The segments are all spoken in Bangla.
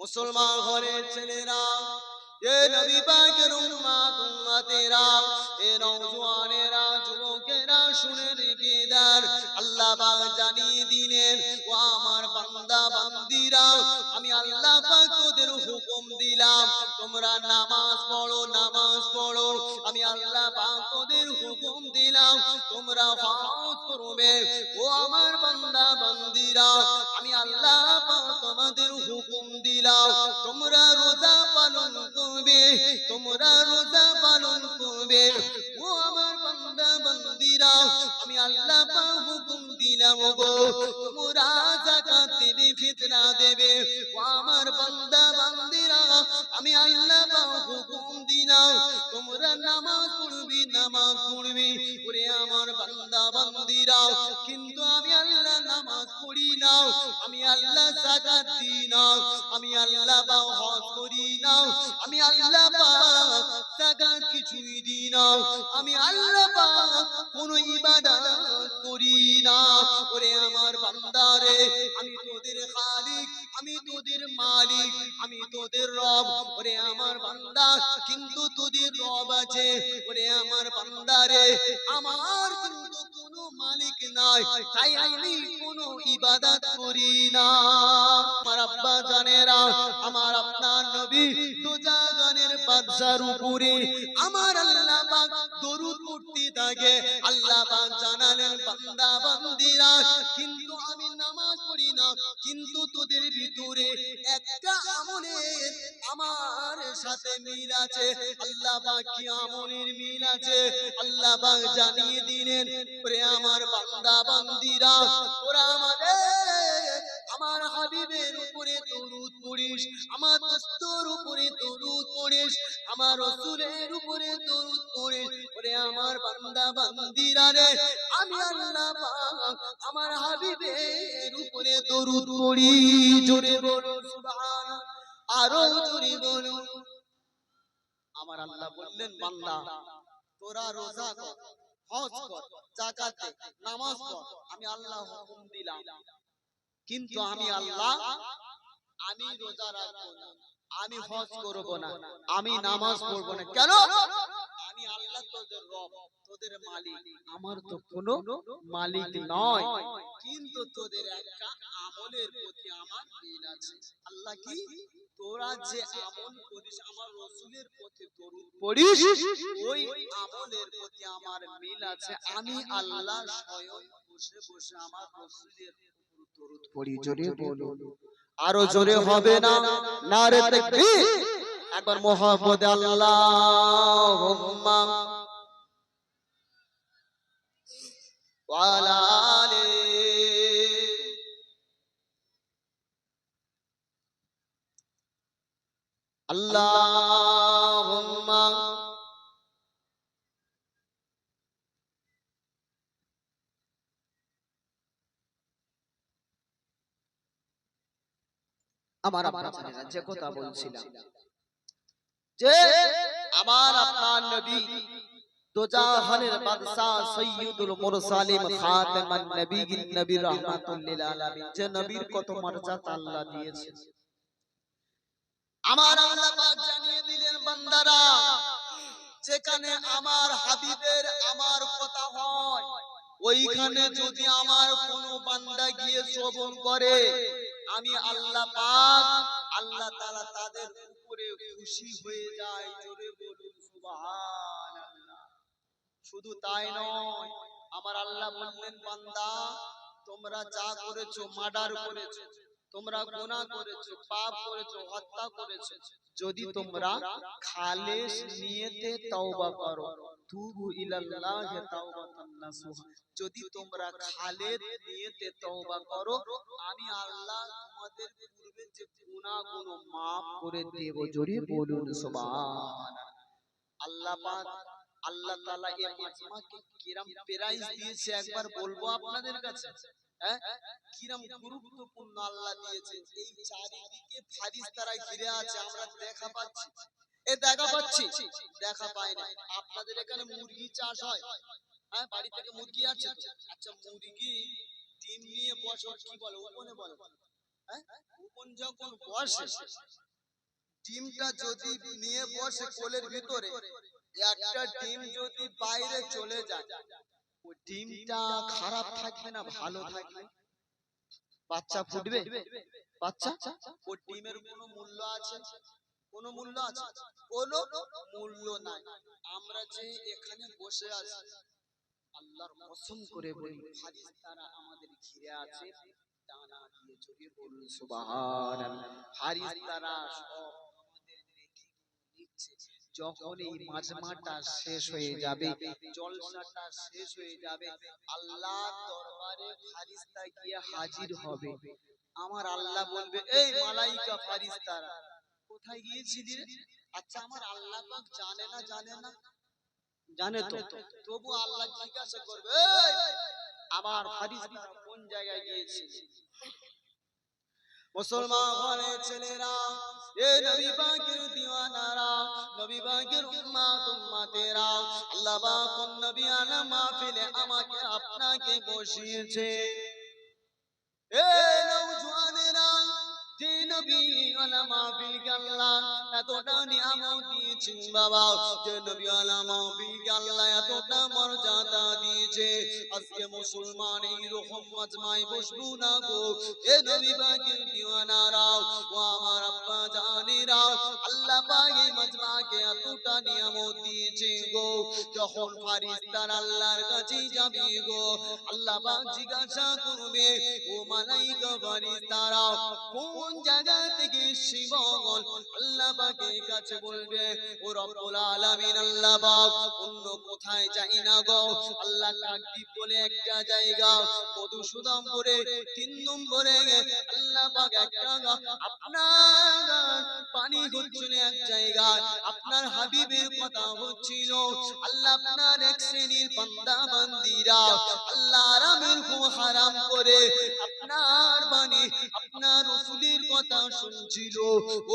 মুসলমান ঘরের ছেলেরা, এ নবী পাকের উম্মতেরা, এ নওজওয়ানেরা, যুবকেরা শুনে রেখে দেন। আল্লাহ পাক জানিয়ে দিলেন, ও আমার বান্দা বান্দিরা, আমি আল্লাহ পাক তোদের হুকুম দিলাম তোমরা নামাজ পড়ো, নামাজ পড়ো। আমি আল্লাহ পাক তোদের হুকুম দিলাম তোমরা হজ করবে। ও আমার বান্দা বান্দিরা, আমি আল্লাহ পাক তোমাদের হুকুম দিলাম তোমরা রোজা পালন করবে, তোমরা রোজা পালন করবে। ও আমার বান্দা বান্দিরা, আমি আল্লাহ পাক হুকুম দিলাম গো তোমরা যাকাত দেবে, ফিতরা দেবে। ও আমার বান্দা বান্দিরা, আমি আল্লাহ পাক হুকুম দিলাম তোমরা নামাজ পড়বে, নামাজ পড়বে। ওরে আমার বান্দা বান্দিরা, কিন্তু আমি আল্লাহ নামাজ পড়ি না, আমি আল্লাহ যাকাত দিই না, আমি আল্লাহ পাক হজ করি না, আমি আল্লাহ পাক যাকাত কিছুই দিই না, আমি আল্লাহ পাক কোনো ইবাদত করি না। ওরে আমার বান্দারে, আমি তোদের খালিক, আমি তোদের মালিক, আমি তোদের রব। ওরে আমার বান্দা, কিন্তু তোদের রব আছে। ওরে আমার বান্দারে, আমার কিন্তু কোনো মালিক নাই, তাই আমি কোনো ইবাদত করি না। আমার আব্বা জানেরা, আমার আপনার নবী দু জাহানের বাদশার উপরে আমার আল্লাহ পাক দরুদ পড়তে থাকে। আল্লাহ পাক জানালেন, বান্দা বান্দিরা, কিন্তু আমি নামাজ পড়ি না, কিন্তু তোদের ভিতরে একটা আমলের আমার সাথে মিল আছে। আল্লাহ পাক কি আমলের মিল আছে? আল্লাহ পাক জানিয়ে দিলেন, ওরে আমার বান্দা বান্দিরা, তোরা আমার হাবিবের উপরে দরুদ পড়িস, আমার দোস্তর উপরে দরুদ পড়িস, আমার রাসূলের উপরে দরুদ পড়িস। ওরে আমার বান্দা বান্দিরা রে, আমি আল্লাহ পাক আমার হাবিবের উপরে দরুদ পড়ি। জোরে বলো সুবহানাল্লাহ, আরো জোরে বলো। আমার আল্লাহ বললেন, বান্দা তোরা রোজা কর, হজ কর, যাকাত দে, নামাজ পড়। আমি আল্লাহ হুকুম দিলাম, কিন্তু আমি আল্লাহ, আমি রোজা রাখবো না, আমি হজ করব না, আমি নামাজ পড়বো না। কেন? আমি আল্লাহ তোদের রব, তোদের মালিক, আমার তো কোনো মালিক নয়। কিন্তু তোদের একটা আমলের প্রতি আমার মিল আছে। আল্লাহ কি? তোরা যে আমল করিস, আমার রাসূলের প্রতি দরুদ পড়িস, ওই আমলের প্রতি আমার মিল আছে। আমি আল্লাহ স্বয়ং বসে বসে আমার রাসূলের উপর দরুদ পড়ি। জোরে বলো, আরো জোরে হবে না? নারে তাকবীর। একবার মুহাব্বতে আল্লাহুম্মা ওয়া আলা আলি। আল্লাহুম্মা আমার আপনারা যে কথা বলছিলাম, যে আমার আপনার নবী দোজাহানের বাদশা সৈয়দুল মুরসালিন খাতামান নবিয়্যিন, নবী রাহমাতুল লিল আলামিন, যে নবীর কত মর্যাদা আল্লাহ দিয়েছে। আমার আল্লাহ পাক জানিয়ে দিলেন, বান্দারা, যেখানে আমার হাবিবের আমার কথা হয়, ওইখানে যদি আমার কোন বান্দা গিয়ে শ্রবণ করে, আমি আল্লাহ পাক, আল্লাহ তাআলা তাদের উপরে খুশি হয়ে যায়। জোরে বলুন সুবহানাল্লাহ। শুধু তাই নয়, আমার আল্লাহ বললেন, বান্দা তোমরা যা করেছো, মার্ডার করেছো, তোমরা গুনাহ করেছো, পাপ করেছো, হত্যা করেছো, যদি তোমরা খালেস নিয়তে তওবা করো, তুবু ইলাল্লাহি তাওবাতান নাসুহা, যদি তোমরা খালেস নিয়তে তওবা করো, আমি আল্লাহ তোমাদের পূর্বে যে গুনাহগুলো maaf করে দেব। জোরে বলুন সুবহানাল্লাহ। আল্লাহ পাক, আল্লাহ তাআলা এই মাজমাকে কিরাম প্রাইজ দিয়েছে, একবার বলবো আপনাদের কাছে। হ্যাঁ, কিরাম গুরুত্বপূর্ণ আল্লাহ দিয়েছে। এই চারিদিকে ফারিস্তারা ঘিরে আছে, আমরা দেখা পাচ্ছি? এ দেখা পাচ্ছি? দেখা পাই না। আপনাদের এখানে মুরগি চাষ হয়? হ্যাঁ, বাড়ি থেকে মুরগি আছে? আচ্ছা, মুরগি ডিম নিয়ে বছর কি বলে, ওপনে বলে, হ্যাঁ? কোন যখন বসে ডিমটা যদি নিয়ে বসে কোলের ভিতরে, একটা ডিম যদি বাইরে চলে যায়, ওই ডিমটা খারাপ থাকবে না ভালো থাকবে? বাচ্চা ফুটবে? বাচ্চা, ওই ডিমের কোনো মূল্য আছে? কোনো মূল্য আছে? কোনো মূল্য নাই। আমরা যে এখানে বসে আছি, আল্লাহর কসম করে বলি, ফারিস্তারা আমাদের ঘিরে আছে, ডানা দিয়ে চোখে বলুন সুবহানাল্লাহ। ফারিস্তারা সব আমাদের নেকি নিচ্ছে। যখন এই মাজমাটা শেষ হয়ে যাবে, জলসাটা শেষ হয়ে যাবে, আল্লাহর দরবারে ফারিস্তা গিয়ে হাজির হবে। আমার আল্লাহ বলবে, এই মালাইকা ফারিস্তারা কোথায় গিয়েছিলি রে? আচ্ছা, আমার আল্লাহ পাক জানে না? জানে না? জানে তো। তবু আল্লাহ জিজ্ঞাসা করবে, এই আমার ফারিস্তারা কোন জায়গায় গিয়েছে? মুসলমান ঘরের ছেলেরা, এ নবী পাকের দিওয়ানারা, নবী পাকের উম্মতেরা, আল্লাহ পাক কোন নবী আলা মাহফিলে আমাকে আপনাকে বসিয়েছে। এ নওজওয়ানেরা, যে নবী আলা মাহফিলকে আল্লাহ এতটা নিয়ামত দিয়েছেন বাবা, যে নবী আলা মাহফিলকে আল্লাহ এতটা মর্যাদা দিয়েছে, আজকে মুসলমান এই রকম মাজমায় বসবো না গো। এ নবী পাকের দিওয়ানারা, ও আমার আব্বা জানেরা, আল্লাহ পাক এই মাজমাকে এতটা নিয়ামত দিয়েছে গো। যখন ফারিস্তারা আল্লাহর কাছে যাবে গো, আল্লাহ পাক জিজ্ঞাসা করবে, ও মালাইকা ফারিস্তারা কোন জায়গা থেকে শিবগণ? আল্লাহ পাকের কাছে বলবে, ও রব্বুল আলামিন আল্লাহ পাক, অন্য কোথায় যাই না গো। আল্লাহ কাকদ্বীপ বলে একটা জায়গা, মধুসূদনপুরে 3 নম্বরে আল্লাহ পাক একটা আপনার পানি হচ্ছিল এক জায়গায়, আপনার হাবিবের কথা হচ্ছিল। আল্লাহ আপনার এক শ্রেণীর বান্দা বান্দিরা আল্লাহ আরামের খুব হারাম করে আপনার বাণী, আপনার রাসূলের কথা শুনছিল।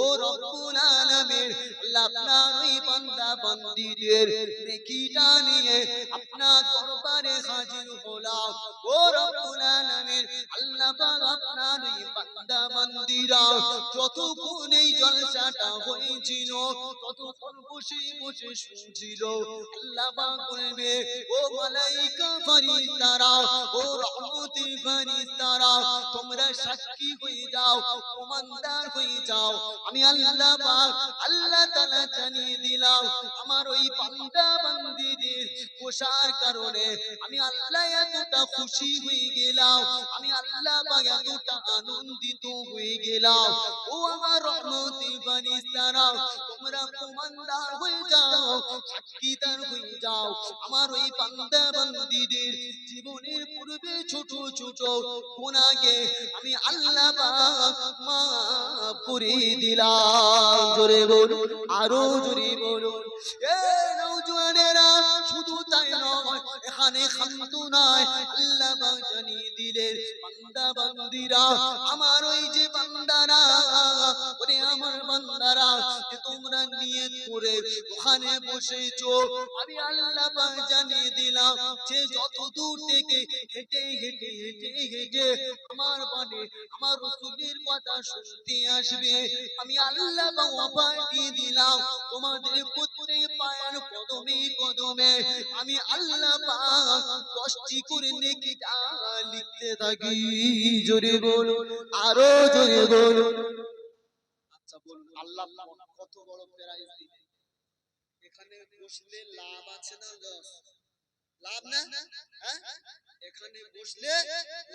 ও রব্বুল আলামিন আল্লাহ আপনার ওই বান্দা বান্দীদের নেকিটা নিয়ে আপনার দরবারে হাজির হলাম। ও রব্বুল আলামিন আল্লাহ পাক আপনার ওই বান্দা বান্দীরা যতক্ষণ এই জলসাটা হয়েছিল, ততক্ষণ বসে বসে শুনছিল। আল্লাহ পাক বলবে, ও মালাইকা ফারিস্তারা, ও রহমতের ফারিস্তারা, তোমরা সাক্ষী হয়ে যাও, প্রমাণদার হয়ে যাও। আমি আল্লাহ পাক আল্লাহ তাআলা জানিয়ে দিলাম, আমার ওই বান্দা বান্দীদের বসার কারণে আমি আল্লাহ এতটা খুশি হয়ে গেলাম, আমি আল্লাহ পাক এতটা আনন্দিত হয়ে গেলাম। ও আমার রহমতের ফারিস্তারা, তোমরা প্রমাণদার হয়ে যাও, সাক্ষীদার হয়ে যাও। আমার ওই বান্দা বান্দীদের জীবনের পূর্বে ছোট ছোট গুনাহকে আমি আল্লাহ পাক মাফ করে দিলাম। জোরে বলুন, আরো জোরে বলুন। এ নওজওয়ানেরা, শুধু তাই নয়, এখানে খামতু নয়, আল্লাহ পাক জানিয়ে দিলেন, বান্দা বান্দীরা, আমার ওই যে বান্দারা, ওরে আমার বান্দারা, যে তোমরা নিয়ত করে ওখানে বসেছো, আমি আল্লাহ পাক জানিয়ে দিলাম, যে যত দূর থেকে হেঁটে হেঁটে হেঁটে হেঁটে আমার বাণী, আমার রাসূলের কথা শুনতে আসবে, আমি আল্লাহ পাক অফার দিয়ে দিলাম, তোমাদের প্রত্যেক পায়ের কদমে কদমে আমি আল্লাহ পাক 10টি করে নেকিটা লিখতে থাকি। জোরে বলুন, আরো জোরে বলুন। আচ্ছা বলুন, আল্লাহ কত বড় প্রাইজ দিবে। এখানে বসলে লাভ আছে না লস? লাভ না? হ্যাঁ, এখানে বসলে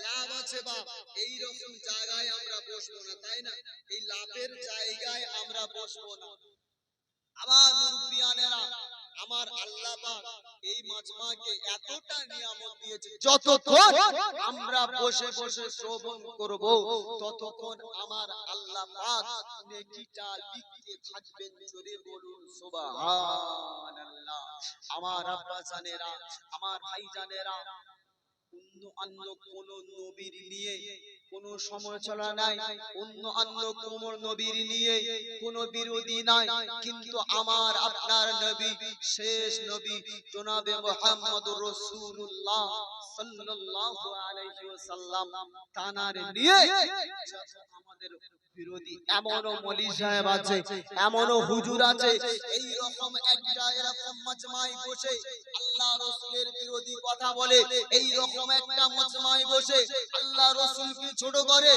লাভ আছে বাপ। এই রকম জায়গায় আমরা বসবো না, তাই না? এই লাভের জায়গায় আমরা বসবো না। আবার মুরব্বিয়ানেরা, আমার আল্লাহ পাক এই মাজমাকে এতটা নিয়ামত দিয়েছে, যতক্ষণ আমরা বসে বসে শ্রবণ করব, ততক্ষণ আমার আল্লাহ পাক নেকিটা লিখতে থাকবেন। জোরে বলুন সুবহানাল্লাহ। আমার আব্বা জানেরা, আমার ভাই জানেরা, অন্য কোন নবীর নিয়ে কোন সমালোচনা নাই, অন্য কোন নবীর নিয়ে কোন বিরোধী নাই, কিন্তু আমার আপনার নবী, শেষ নবী জনাবে মুহাম্মদুর রাসূলুল্লাহ সাল্লাল্লাহু আলাইহি ওয়াসাল্লাম তানারে নিয়ে আমাদের বিরোধী এমনও মলি সাহেব আছে, এমনও হুজুর আছে, এই রকম একটা এরকম মাজমায় বসে আল্লাহ রাসূলের বিরোধী কথা বলে, এই রকম একটা মাজমায় বসে আল্লাহ রাসূলকে ছোট করে,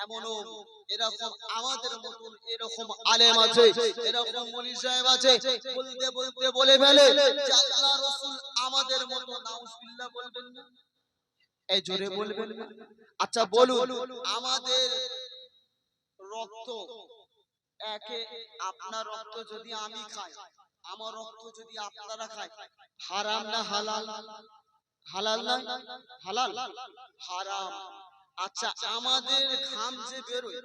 এমনও এরকম আমাদের মতন এরকম আলেম আছে, এরকম মলি সাহেব আছে, বলতে বলতে বলে ফেলে যে আল্লাহ রাসূল আমাদের মতো, নাউজুবিল্লাহ বলবেন না? এই জোরে বলবেন না? আচ্ছা বলুন, আমাদের রক্ত একে, আপনার রক্ত যদি আমি খাই, আমার রক্ত যদি আপনারা খাই, হারাম না হালাল? হালাল না হালাল? হারাম। আচ্ছা আমাদের ঘাম যে বেরোয়,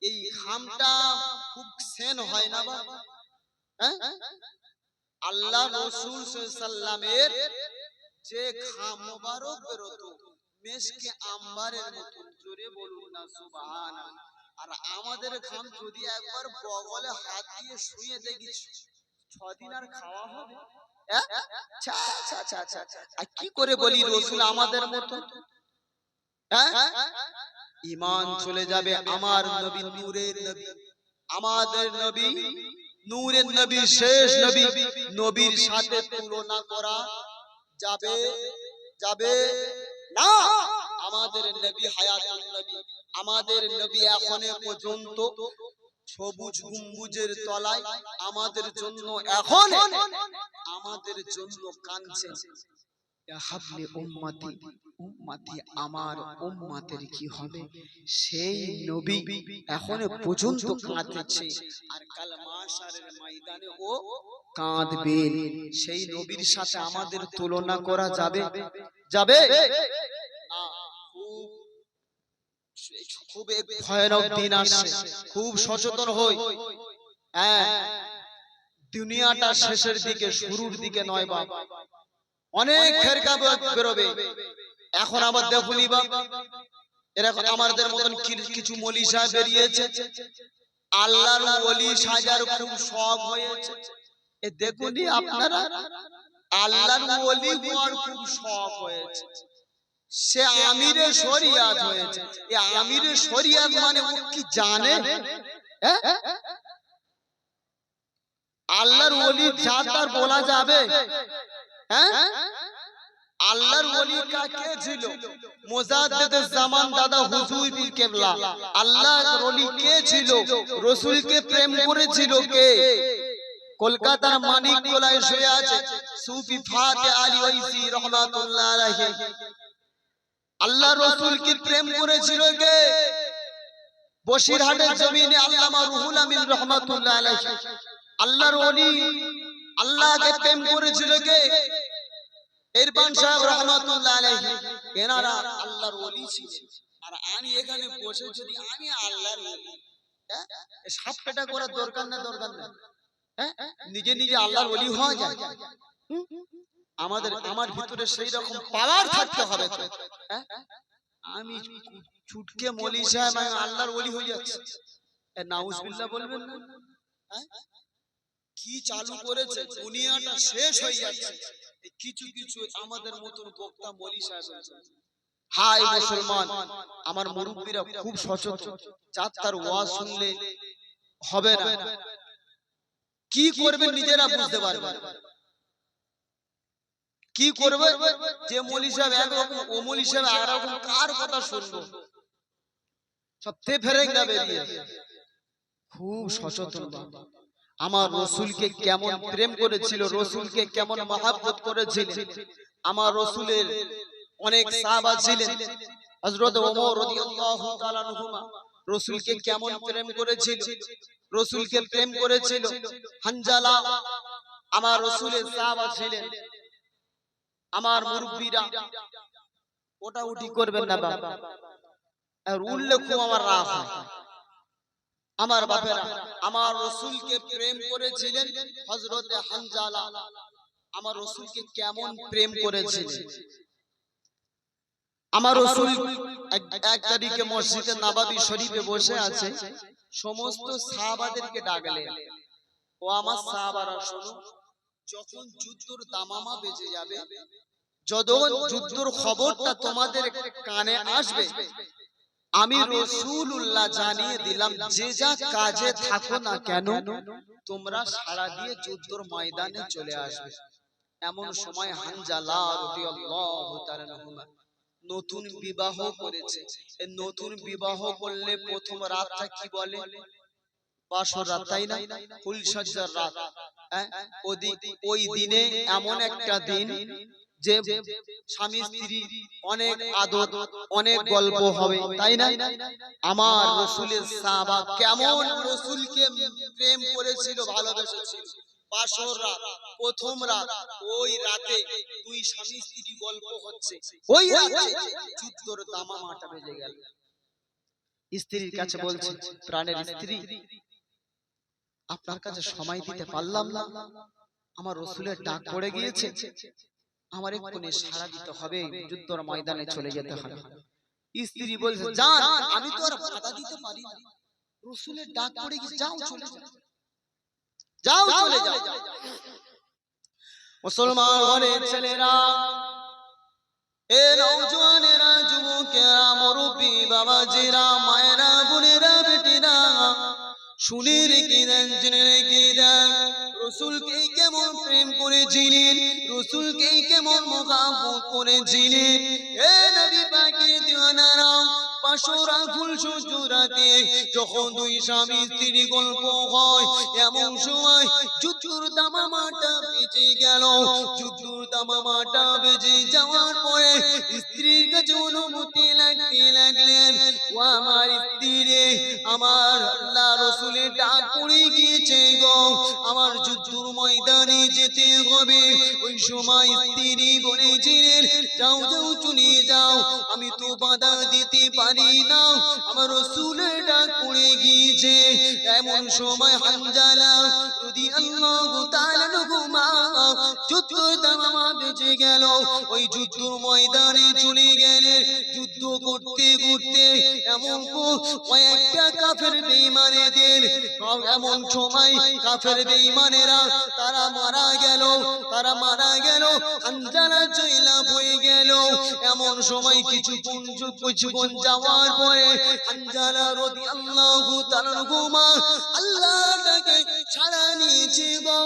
এই ঘামটা খুব সেন হয় না বাবা? হ্যাঁ, আল্লাহ রাসূল সাল্লাল্লাহু যে ঘাম মোবারক বেরোতো মেশকে আম্বারের মতো, জোরে বলুন না সুবহানাল্লাহ। আর আমাদের ঘাম যদি একবার বগলে হাত দিয়ে শুয়ে দেখি 6 দিন আর খাওয়া হবে? আর কি করে বলি রাসূল আমাদের মতো? ঈমান চলে যাবে। আমার নবী নূরের নবী, আমাদের নবী নূরের নবী, শেষ নবী, নবীর সাথে তুলনা করা যাবে যাবে না। আমাদের নবী হায়াতুন নবী, আমাদের নবী এখনো পর্যন্ত সবুজ গম্বুজের তলায় আমাদের জন্য এখন আমাদের জন্য কাঁদছেন, ইয়া হাবলি উম্মতি, উম্মতি আমার উম্মতের কি হবে? সেই নবী এখনো পর্যন্ত কাঁদছে, আর কাল মাশারের ময়দানে ও কাঁদবেন। সেই নবীর সাথে আমাদের তুলনা করা যাবে যাবে না। খুব এক ভয়ানক দিন আসছে, খুব সচেতন হই। হ্যাঁ, দুনিয়াটা শেষের দিকে, শুরুর দিকে নয় বাবা। অনেক ফেরকা বেরোবে। এখন আবার দেখুনি বাবা, এরকম আমাদের মতন কিছু মলি সাহেব বেরিয়েছে, আল্লাহর ওলি সাজার খুব শখ হয়েছে। এ দেখুনি আপনারা, আল্লাহর ওলি হওয়ার খুব শখ হয়েছে। সে আমিরে শরিয়াত হয়েছে। এ আমিরে শরিয়াত মানে ও কি জানে? আল্লাহর ওলি জাত আর বলা যাবে? হ্যাঁ, আল্লাহর ওলি কাকে ছিল? মুজাদ্দিদুজ জামান দাদা হুজুর পীর কেবলা। আল্লাহর ওলি কে ছিল? রাসূলকে প্রেম করেছিল কে? কলকাতার মানিকতলায় শুয়ে আছে সুফি ফাতে আলী ওয়াইসি রাহমাতুল্লাহ আলাইহি। আল্লাহ রাসূলকে প্রেম করেছিল কে? বসিরহাটের জমিনে আল্লামা রুহুল আমিন রাহমাতুল্লাহ আলাইহি। আল্লাহর ওলি আল্লাহকে প্রেম করেছিল কে? ইরফান সাহেব রাহমাতুল্লাহ আলাইহি। এনারা আল্লাহর ওলি ছিলেন। আর আমি এখানে বসে যদি আমি আল্লাহর ওলি, সাপ পেটা করার দরকার না? দরকার না? নিজে নিজে আল্লাহর ওলি হওয়া যায়? আমার ভিতরে সেই রকম পাওয়ার থাকতে হবে। আমি ছুটকে মলি সাহেব আমি আল্লাহর ওলি হয়ে যাচ্ছি, নাউজুবিল্লাহ বলবেন না? কি চালু করেছে, দুনিয়াটা শেষ হয়ে যাচ্ছে। কিছু কিছু আমাদের মতন বক্তা মলি সাহেব। হাই মুসলমান, আমার মুরব্বীরা খুব সচেতন, যার তার ওয়াজ শুনলে হবে না। কি করবেন নিজেরা বুঝতে পারবেন। কি করবে? যে মলি সাহেব একরকম, ও মলি সাহেব একরকম, কার কথা শুনবো? সত্যি ফেরেক বেরিয়ে খুব সচেতন। আমার রাসূলকে কেমন প্রেম করেছিল, রাসূলকে কেমন মহব্বত করেছিল। আমার রাসূলের অনেক সাহাবা ছিলেন, হযরত ওমর রাদিয়াল্লাহু তাআলা আনহুমা রাসূলকে কেমন প্রেম করেছিল। রাসূলকে প্রেম করেছিল হানজালা, আমার রাসূলের সাহাবা ছিলেন। আমার মুরব্বিরা ওটা উঠি করবেন না বাবা, আর উল্লেখ আমার রাগ হয়। আমার বাপেরা আমার রাসূলকে প্রেম করেছিলেন হযরত হানজালা। আমার রাসূলকে কেমন প্রেম করেছিলেন। আমার রাসূল এক তারিখে মসজিদে নববী শরীফে বসে আছে, সমস্ত সাহাবাদেরকে ডাকলেন, ও আমার সাহাবারা শোনো, যখন যুদ্ধের দামামা বেজে যাবে, যখন যুদ্ধের খবরটা তোমাদের কানে আসবে, আমি রাসূলুল্লাহ জানিয়ে দিলাম, যে যা কাজে থাকো না কেন তোমরা সাড়া দিয়ে যুদ্ধের ময়দানে চলে আসবে। এমন সময় হানজালা রাদিয়াল্লাহু তাআলা আনহু নতুন বিবাহ করেছে। এই নতুন বিবাহ করলে প্রথম রাতটা কি বলে? বাসর রাত, তাই না? ফুলসজ্জার রাত। ওই দিনে এমন একটা দিন যে স্বামী স্ত্রী অনেক আদর, অনেক গল্প হবে, তাই না? আমার রাসূলের সাহাবা কেমন রাসূলকে প্রেম করেছিল, ভালোবেসেছিল। বাসর রাত, প্রথম রাত, ওই রাতে দুই স্বামী স্ত্রী গল্প হচ্ছে, ওই রাতে যুদ্ধের দামামাটা বেজে গেল। স্ত্রীর কাছে বলছে, প্রাণের স্ত্রী, আপনার কাছে সময় দিতে পারলাম না, আমার রাসূলের ডাক পড়ে গিয়েছে, আমার এক্ষুনি সাড়া দিতে হবে, যুদ্ধের ময়দানে চলে যেতে হবে। স্ত্রী বলছে, যান, আমি তো আর বাধা দিতে পারি না, রাসূলের ডাক পড়ে গিয়েছে, যাও চলে যাও, যাও চলে যাও। মুসলমান ঘরের ছেলেরা, এ নওজওয়ানেরা, যুবকেরা, মুরব্বি বাবাজিরা, মায়েরা, বোনেরা, বেটিরা, শুনে রেখে দেন, জেনে রেখে দেন, রাসূলকে কেমন প্রেম করেছিলেন, রাসূলকে কেমন মোহাব্বত করেছিলেন। এ নবী পাকের দিওয়ানারা, বাসরা ফুলসজ্জাতে যখন দুই স্বামী স্ত্রী গল্প হয়, এমন সময় যুদ্ধের দামামাটা বেজে গেল। যুদ্ধের দামামাটা বেজে যাওয়ার পরে স্ত্রীর কাছে অনুমতি লাগতে লাগলেন, ও আমার স্ত্রী রে, আমার আল্লাহ রাসূলের ডাক পড়ে গিয়েছে গো, আমার যুদ্ধের ময়দানে যেতে হবে। ওই সময় স্ত্রী বলেছিলেন, যাও যাও চলে যাও, আমি তো বাধা দিতে পারি না, আমার রাসূলের ডাক পড়ে গিয়েছে। এমন সময় হানজালা রাদিয়াল্লাহু তাআলা আনহু যুদ্ধের দামামা বেজে গেল। ওই যুদ্ধের ময়দানে চলে গেলেন। যুদ্ধ করতে করতে এমন কয়েকটা কাফের বেঈমানেদের, এমন সময় কাফের বেঈমানেরা তারা মারা গেল, তারা মারা গেল, হানজালা জয়লাভ হয়ে গেল। এমন সময় কিছুক্ষণ যাওয়ার পরে হানজালা রাদিয়াল্লাহু তাআলা আনহু আল্লাহকে ছাড়া নিয়েছে গো,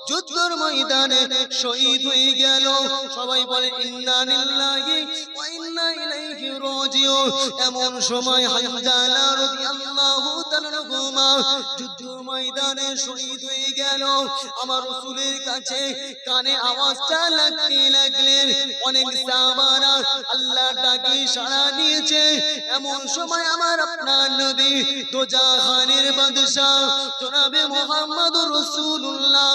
যুদ্ধের ময়দানে শহীদ হয়ে গেল। সবাই বলে ইন্না লিল্লাহি ওয়া ইন্না ইলাইহি রাজিউন। এমন সময় হানজালা রাদিয়াল্লাহু তাআলা আনহু যুদ্ধের ময়দানে শহীদ হয়ে গেল। আমার রাসূলের কাছে কানে আওয়াজটা লাগতে লাগলেন, অনেক সাহাবারা আল্লাহর ডাকে সাড়া দিয়েছে। এমন সময় আমার আপনার নবী দোজাহানের বাদশা জনাবে মুহাম্মদুর রাসূলুল্লাহ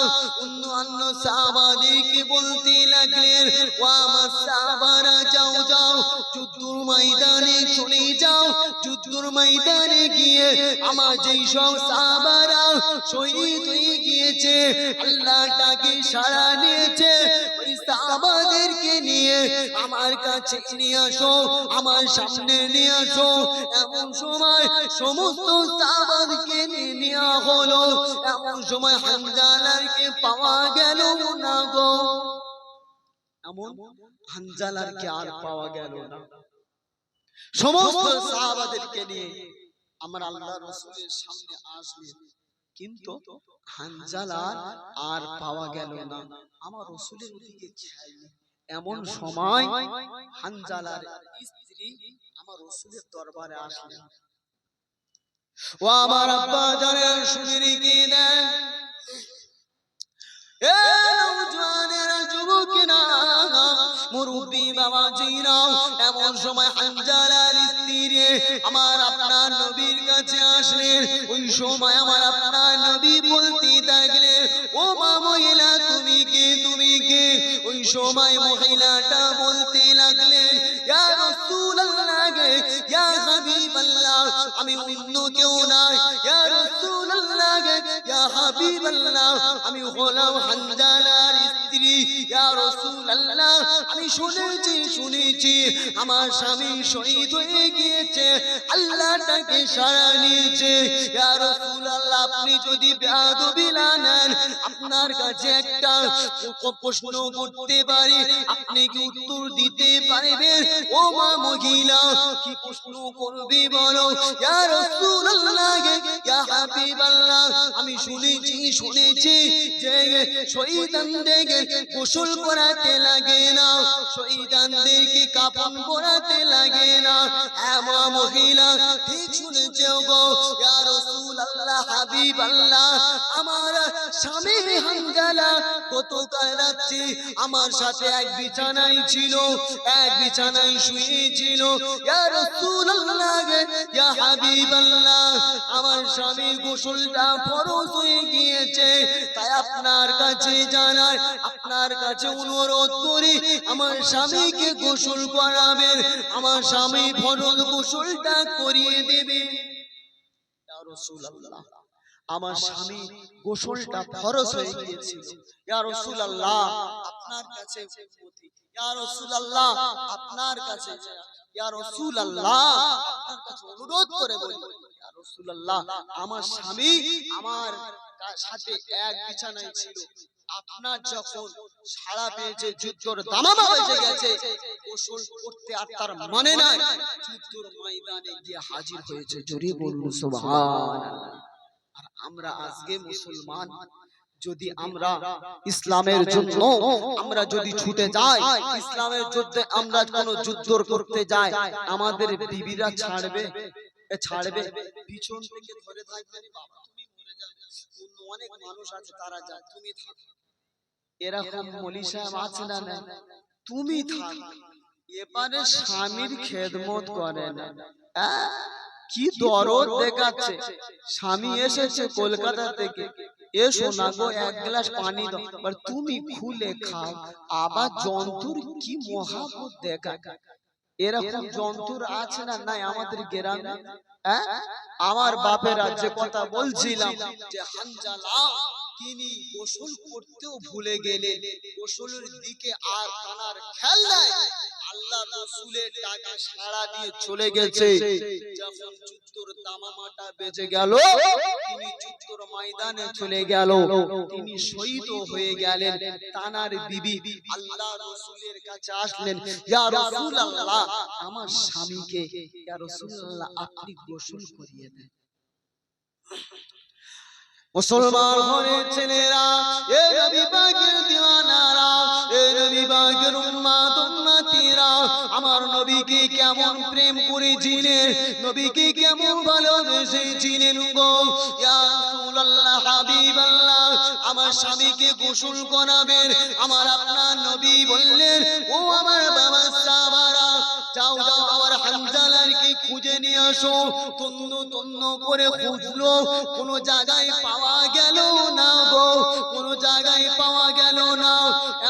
অন্য সাহাবাদেরকে বলতে লাগলেন, ও আমার সাহাবারা, যাও যাও, যুদ্ধের ময়দানে চলে যাও, যুদ্ধের ময়দানে গিয়ে আমার যেই সব সাহাবারা শহীদ হয়ে গিয়েছে, আল্লাহর ডাকে সাড়া দিয়েছে, ওই সাহাবাদেরকে নিয়ে আমার কাছে নিয়ে আসো, আমার সামনে নিয়ে আসো। এমন সময় সমস্ত সাহাবাদেরকে নিয়ে নেওয়া হলো। এমন সময় হানজালাকে পাওয়া গেল না গো, এমন হানজালাকে আর পাওয়া গেল না। সমস্ত সাহাবাদেরকে নিয়ে আমার আল্লাহর রাসূলের সামনে আসলেন, কিন্তু হানজালা আর পাওয়া গেল না, আমার রাসূলের দিকে খেয়াল নেই। এমন সময় হানজালার স্ত্রী আমার রাসূলের দরবারে আসলেন। ও আমার আব্বা জানেন, শুনে রেখে দেন, এ নওজওয়ানেরা, যুবকেরা, মুরব্বি বাবাজিরা, এমন সময় হানজালার স্ত্রী আমার আপনার নবীর কাছে আসলেন। ওই সময় আমার আপনার নবী বলতে থাকলেন, ও মা মহিলা, তুমি কে, তুমি কে? ওই সময় মহিলাটা বলতে লাগলেন, ইয়া রাসূলুল্লাহ, ইয়া হাবিবাল্লাহ, আমি অন্য কেউ নাই, ইয়া রাসূলুল্লাহ, ইয়া হাবিবাল্লাহ, আমি হলাম হানজালার স্ত্রী। স্ত্রী, ইয়া রাসূলুল্লাহ আমি শুনেছি আমার স্বামী শহীদ হয়ে গিয়েছে, আল্লাহ তাকে সারা নিয়েছে। ইয়া রাসূলুল্লাহ আপনি যদি বেয়াদবি না নেন, আপনার কাছে একটা প্রশ্ন করতে পারি, আপনি কি উত্তর দিতে পারবেন? ও মা মহিলা, কি প্রশ্ন করবে বলো? ইয়া রাসূলুল্লাহ ইয়া হাবিবাল্লাহ আমি শুনেছি যে শহীদদেরকে গোসল করাতে লাগে না, শহীদদেরকে কাফন পরাতে লাগে না। হ্যাঁ মা মহিলা ঠিক শুনেছো গো। ইয়া রাসূলুল্লাহ হাবিবাল্লাহ আমার স্বামী হানজালা গতকাল রাত্রে আমার সাথে এক বিছানায় ছিল, এক বিছানায় শুয়েছিল। ইয়া রাসূলুল্লাহ ইয়া হাবিবাল্লাহ আমার স্বামীর গোসলটা ফরজ হয়ে গিয়েছে, তাই আপনার কাছে জানাই, আপনার কাছে অনুরোধ করি আমার স্বামীকে গোসল করাবেন, আমার স্বামী ফরজ গোসলটা করিয়ে দেবেন। ইয়া রাসূলুল্লাহ আমার স্বামী গোসলটা ফরজ হয়ে গিয়েছিল, ইয়া রাসূলুল্লাহ আপনার কাছে ইয়া রাসূলুল্লাহ আপনার কাছে ইয়া রাসূলুল্লাহ আপনার কাছে অনুরোধ করে বলি, ইয়া রাসূলুল্লাহ আমার স্বামী আমার সাথে এক বিছানায় ছিল, আপনার যখন সাড়া পেয়েছে, যুদ্ধের দামামা বেজে গেছে, গোসল করতে আর তার মানে নাই, যুদ্ধের ময়দানে গিয়ে হাজির হয়েছে। জোরে বলুন সুবহানাল্লাহ। আর আমরা আজকে মুসলমান, যদি আমরা ইসলামের জন্য আমরা যদি ছুটে যাই, ইসলামের যুদ্ধে আমরা কোন যুদ্ধ করতে যাই, আমাদের বিবিরা ছাড়বে? পিছন থেকে ধরে থাকবে, বাবা তুমি মরে যাবে, অনেক মানুষ আছে তারা যায়, তুমি থাকো। এরকম মলি সাহেব আছে না? তুমি থাক। এবারে স্বামীর খেদমত করে না, কি দরদ দেখাচ্ছে। স্বামী এসেছে কলকাতা থেকে, এসো না গো এক গ্লাস পানি দাও, তুমি খুলে খাও। আবার জন্তুর কি মহাব্বত দেখায়। এরকম জন্তুর আছে না নাই আমাদের গ্রামে? আমার বাপের যে কথা বলছিলাম যে হানজালা তিনি গোসল করতেও ভুলে গেলেন, গোসলের দিকে আর তানার খেয়াল নাই, আল্লাহ রাসূলের ডাকে সাড়া দিয়ে চলে গেছে। যখন যুদ্ধের দামামাটা বেজে গেল, তিনি যুদ্ধের ময়দানে চলে গেল, তিনি শহীদ হয়ে গেলেন। তানার বিবি আল্লাহ রাসূলের কাছে আসলেন, ইয়া রাসূলুল্লাহ আমার স্বামীকে ইয়া রাসূলুল্লাহ আপনি গোসল করিয়ে দেন। মুসলমান ঘরের ছেলেরা, এ নবী পাকের দিওয়ানারা, এ নবী পাকের উম্মত উম্মতিরা, আমার নবীকে কেমন প্রেম করেছিলেন, নবীকে কেমন ভালোবেসেছিলেন গো। ইয়া রাসূলুল্লাহ হাবিবাল্লাহ আমার স্বামীকে গোসল করাবেন, আমার আপনার নবী বললেন, ও আমার বাবা সাহাবারা যাও যাও আমার হানজালাকে খুঁজে নিয়ে আসো। তন্ন করে খুঁজলো, কোন জায়গায় পাওয়া গেল না গো, কোন জায়গায় পাওয়া গেল না।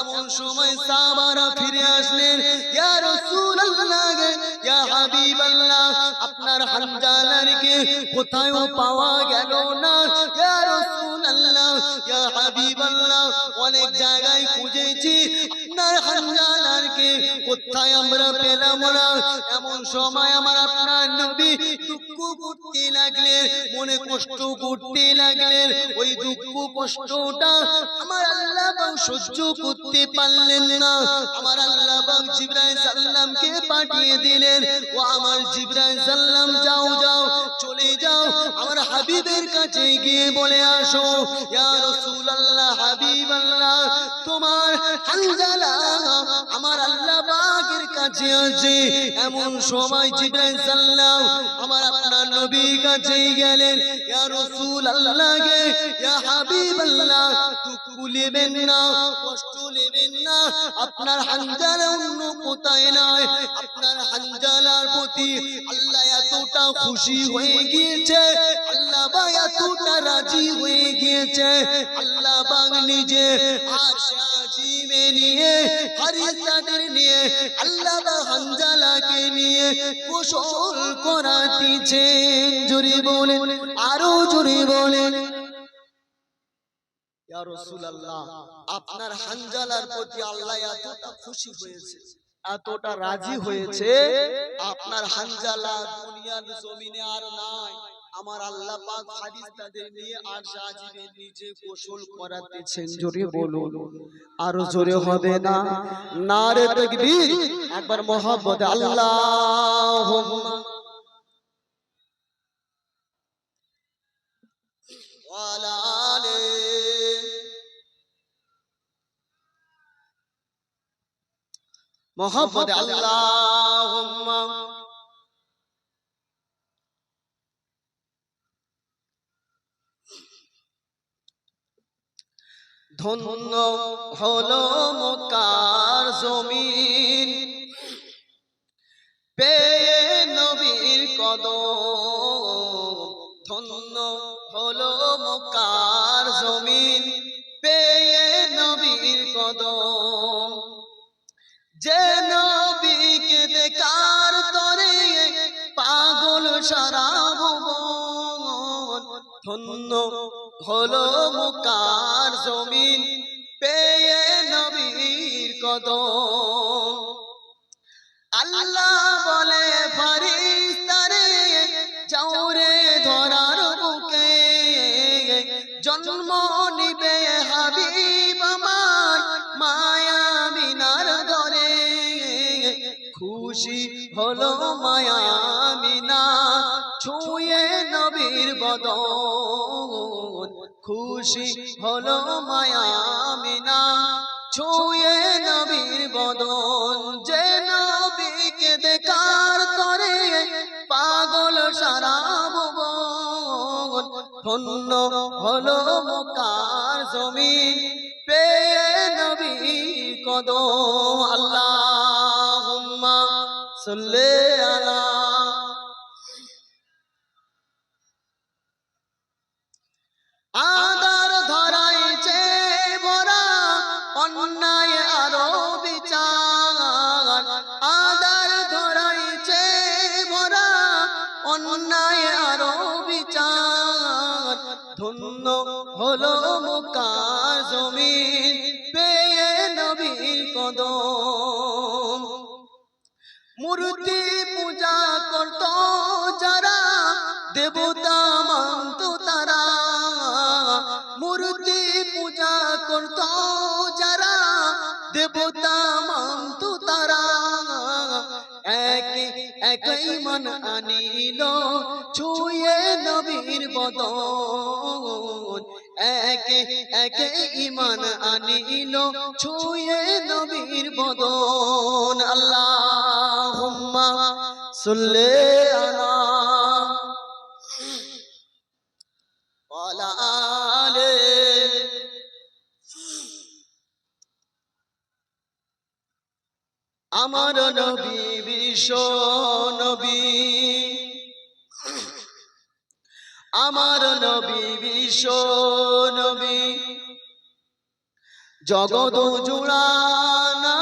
এমন সময় সাহাবারা ফিরে আসলেন, ইয়া রাসূলুল্লাহ ইয়া হাবিবাল্লাহ আপনার হানজালাকে কোথায় পাওয়া গেল না। ইয়া রাসূলুল্লাহ ইয়া হাবিবাল্লাহ অনেক জায়গায় খুঁজেছি, আপনার হানজালাকে কোথায় আমরা পেলাম না। এমন সময় আমার আপনার নবী দুঃখ করতে লাগলেন, মনে কষ্ট করতে লাগলেন। ওই দুঃখ কষ্টটা আমার আল্লাহ পাক সহ্য করতে পারলেন না। আমার আল্লাহ পাক জিবরাইল সাল্লামকে পাঠিয়ে দিলেন, ও আমার জিবরাইল সাল্লাম যাও যাও চলে যাও আমার হাবিবের কাছে গিয়ে বলে আসো, ইয়া রাসূলুল্লাহ হাবিবাল্লাহ তোমার হানজালা আমার আল্লাহ পাকের কাছে আছে। এমন সময় জিবরাইল সাল্লাম আমার আপনার নবীর কাছে গেলেন, ইয়া রাসূলুল্লাহ ইয়া হাবিবাল্লাহ দুঃখ নেবেন না, কষ্ট নেবেন না, আপনার হানজালা অন্য কোথায় নয়, আপনার হানজালার প্রতি আল্লাহ এতটা খুশি হয়ে গিয়েছে, আল্লাহ পাক এতটা রাজি হয়ে গিয়েছে, আল্লাহ পাক নিজে আরশে আজিমে নিয়ে ফেরেশতাদের নিয়ে আল্লাহ পাক হানজালাকে নিয়ে গোসল করাতেছেন। জোরে বলেন, আরো জোরে বলেন। ইয়া রাসূলুল্লাহ, আপনার হানজালার প্রতি আল্লাহ এতটা খুশি হয়েছে, এতটা রাজি হয়েছে, আপনার হানজালা দুনিয়ার জমিনে আর নাই। আমার আল্লাহ পাক ফারিস্তাদের নিয়ে আরশ আজিমের নিচে গোসল করাতেছেন। জোরে বলুন, আরো জোরে হবে না? নারে তাকবীর, একবার মুহাব্বতে আল্লাহুম্মা ওয়ালা আলে মুহাব্বতে আল্লাহুম্মা। ধন্য হলো মক্কার জমিন, পেয়ে নবীর কদম। ধন্য হলো মক্কার জমিন, পেয়ে নবীর কদম। যে নবীকে দেখার তরে পাগল সারা ভুবন। ধন্য হলো মক্কার জমিন, পেয়ে নবীর কদম। আল্লাহ বলে ফারিস্তারে, যাও রে ধরার বুকে, জন্ম নিবে হাবিব আমার মায়া মিনার ঘরে। খুশি হলো মায়া মিনা, ছুঁয়ে নবীর বদন। খুশি হলো মায়া মিনা, ছুঁয়ে নবীর বদন। যে নবীকে দেখার তরে পাগল সারা ভুবন। ধন্য হলো মক্কার জমিন, পেয়ে নবীর কদম। আল্লাহুম্মা সাল্লি আলা। আদার ধরাইছে ভরা অন্যায় আরো বিচার। আদার ধরাইছে ভরা অন্যায় আরো বিচার। ধন্য হলো মক্কার জমিন, পেয়ে নবীর কদম। মূর্তি পূজা করত যারা, দেবতা মানত তারা। মূর্তি পূজা করত যারা, দেবতা মানত তারা। একই মন আনিল, ছুঁয়ে নবীর বদন। একে ইমান আনিল, ছুঁয়ে নবীর বদন। আল্লাহুম্মা সাল্লি আলা ওয়ালা আলে। আমার নবী বিশ্ব নবী, আমার নবী বিশ্ব নবী, জগৎ জুড়ানা।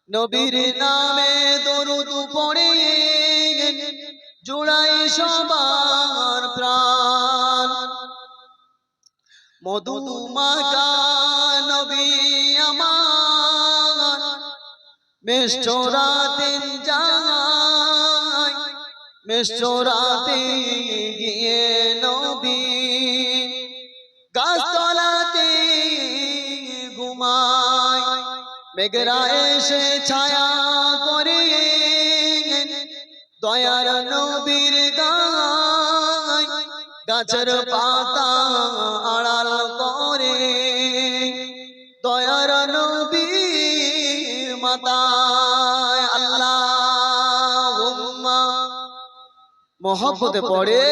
নবীর নামে দরুদ পড়ে জুড়াই সবার প্রাণ। মধু মাখা নবী আমার, মেশরাতে যায়। মেশরাতে গিয়ে নবী গাছতলাতে ঘুমায়। মেঘরা এসে ছায়া করে দয়ার নবীর গায়। গাছের পাতা আড়াল করে দয়ার নবীর মাতায়। আল্লাহুম্মা মহব্বতে পড়ে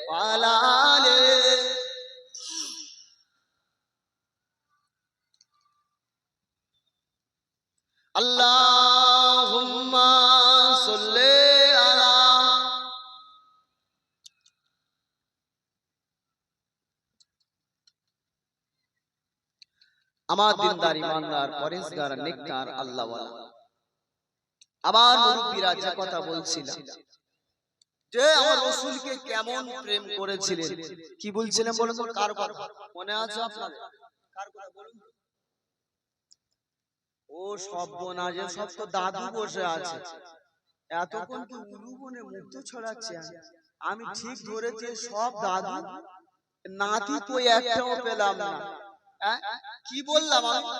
ওয়ালা আলে। আল্লাহুম্মা সাল্লি আলা। আমার দিনদার ইমানদার পরেশগার নেককার আল্লাহওয়ালা। আবার মুরব্বিরা যে কথা বলছিলাম, যে আমার রাসূলকে কেমন প্রেম করেছিলেন। কি বলছিলেন বলেন তো, কার কথা মনে আছে আপনাদের? কার কথা বলুন? ও সর্বনাশ, সব তো দাদু বসে আছে। এতক্ষণ কি উলু বনে মুক্ত ছড়াচ্ছে? আমি ঠিক ধরেছি সব দাদু, নাতি কই একটাও পেলাম না। কি বললাম আমি?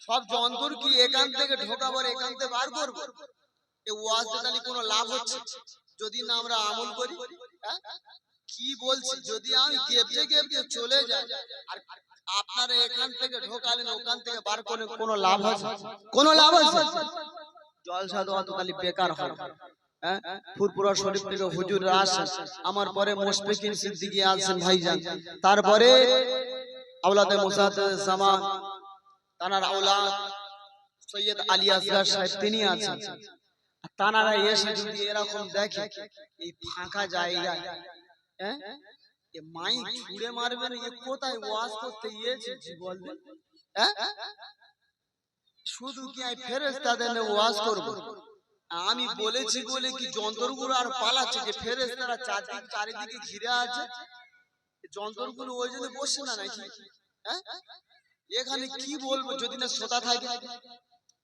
সব যন্ত্র কি এখান থেকে ঢোকাবার, এখান থেকে বার করবো? এই ওয়াজে তাহলে কোনো লাভ হচ্ছে যদি না আমরা আমল করি? কি বলছি, যদি আমি গেপজে গেপজে চলে যাই আর আপনারা এখান থেকে ঢোকালেন, ওখান থেকে বার করে কোনো লাভ আছে? কোনো লাভ আছে? জলসা দেওয়া তো তাহলে বেকার হয়। ফুরপুরা শরীফ থেকে হুজুররা আসেন, আমার পরে মুশফিকিন সিদ্দিকী আছেন ভাইজান, তারপরে আওলাদে মুসাদ্দেদ জামান তানার আওলাদ সৈয়দ আলী আসগার সাহেব তিনি আছেন। তানারা এসে যদি এরকম দেখে এই ফাঁকা জায়গায় মাইক ছুড়ে মারবেন, এ কোথায় ওয়াজ করতে গিয়েছে বলবেন? শুধু কি আমি ফেরেশতাদের নিয়ে ওয়াজ করব? আমি বলেছি বলে কি যন্ত্রগুলো আর পালাচ্ছে? যে ফেরেশতারা চারিদিকে ঘিরে আছে, যন্ত্রগুলো ওই জন্য বসে না নাকি? এখানে কি বলবো যদি না শ্রোতা থাকে?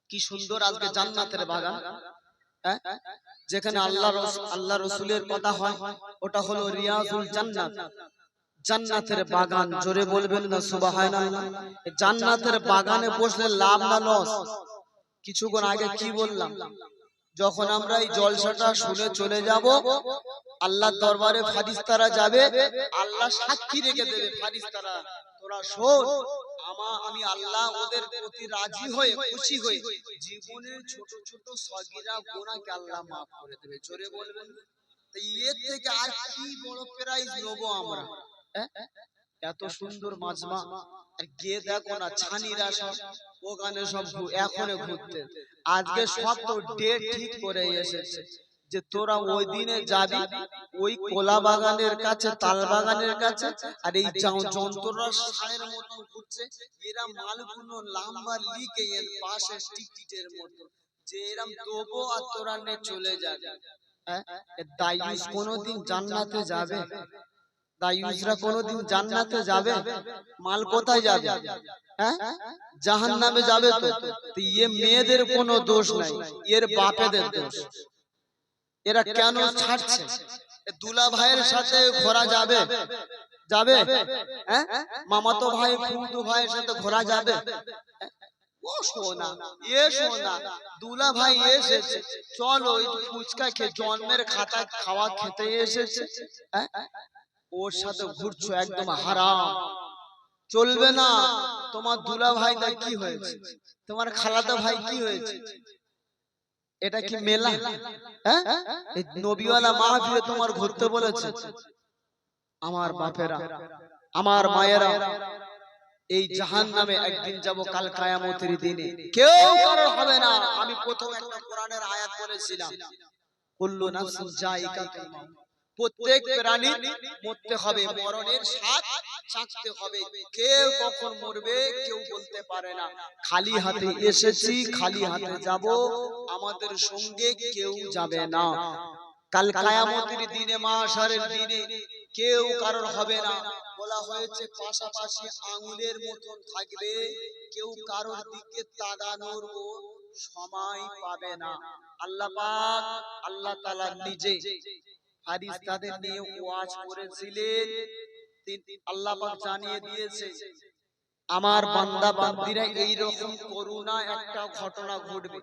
কি সুন্দর আজকে জান্নাতের বাগান, যেখানে আল্লাহ রাসূলের কথা হয়, ওটা হলো রিয়াজুল জান্নাত, জান্নাতের বাগান। জোরে বলবেন না সুবহানাল্লাহ? জান্নাতের বাগানে বসলে লাভ না লস? কিছুক্ষণ আগে কি বললাম? যখন আমরা এই জলসাটা শুনে চলে যাব, আল্লাহর দরবারে ফারিস্তারা যাবে, আল্লাহ সাক্ষী রেখে দেবে, ফারিস্তারা তোরা শোন, আমি আল্লাহ ওদের প্রতি রাজি হয়ে, খুশি হয়ে জীবনের ছোট ছোট সগীরা গুনাহকে আল্লাহ maaf করে দেবে। জোরে বলবেন। তো এর থেকে আর কি বড় প্রাইজ নেবো আমরা? এত সুন্দর মাজমা, আর গিয়ে দেখো না ছানিরা সব ওখানে সব এখনো ঘুরতে। আজকে সব তো ডেট ঠিক করে এসেছে যে তোরা ওই দিনে যাবি ওই কোলা বাগানের কাছে, তাল বাগানের কাছে, আর এই যন্ত্ররা সারের মতো ঘুরছে, এরা মালগুলো লম্বা লিখে এর পাশে টিকিটের মতো যে এরম দেবো আর তোরা নিয়ে চলে যাবে। দায়ুস কোনোদিন জান্নাতে যাবে? দায়ুসরা কোনোদিন জান্নাতে যাবে? মাল কোথায় যাবে? জাহান্নামে যাবে। তো এ মেয়েদের কোনো দোষ নাই, এর বাপেদের দোষ। এরা কেন ছাড়ছে? দুলা ভাইয়ের সাথে ঘোরা যাবে? যাবে? মামাতো ভাই ফুফু ভাইয়ের সাথে ঘোরা যাবে? ও সোনা, এ সোনা, দুলা ভাই এসেছে, চলো ফুচকা খেয়ে জন্মের খাতা খাওয়া খেতে এসেছে, ওর সাথে ঘুরছো, একদম হারাম, চলবে না। তোমার দুলা ভাই না কি হয়েছে? তোমার খালাতো ভাই কি হয়েছে? এটা কি মেলা? এই নবীওয়ালা মাহফিলে তোমার ঘুরতে বলেছে? আমার বাপেরা, আমার মায়েরা, এই জাহান্নামে একদিন যাব, কাল কিয়ামতের দিনে কেউ কারো হবে না। আমি প্রথম একটা কোরআনের আয়াত বলেছিলাম, কুল্লু নাফসিন যায়িকাতুল মাউত, প্রত্যেক প্রাণী মরতে হবে, মরণের স্বাদ চাখতে হবে। কেউ কখন মরবে কেউ বলতে পারে না। খালি হাতে এসেছি, খালি হাতে যাব, আমাদের সঙ্গে কেউ যাবে না। কাল কিয়ামতের দিনে, মাশারের দিনে কেউ কারোর হবে না। বলা হয়েছে পাশাপাশি আঙ্গুলের মতন থাকবে, কেউ কারোর দিকে তাকানোর সময় পাবে না। আল্লাহ পাক, আল্লাহ তাআলা নিজে ফারিস্তাদের নিয়ে ওয়াজ করেছিলেন। আল্লাহ পাক জানিয়ে দিয়েছে আমার বান্দা বান্দীরা এইরকম করুণা একটা ঘটনা ঘটবে।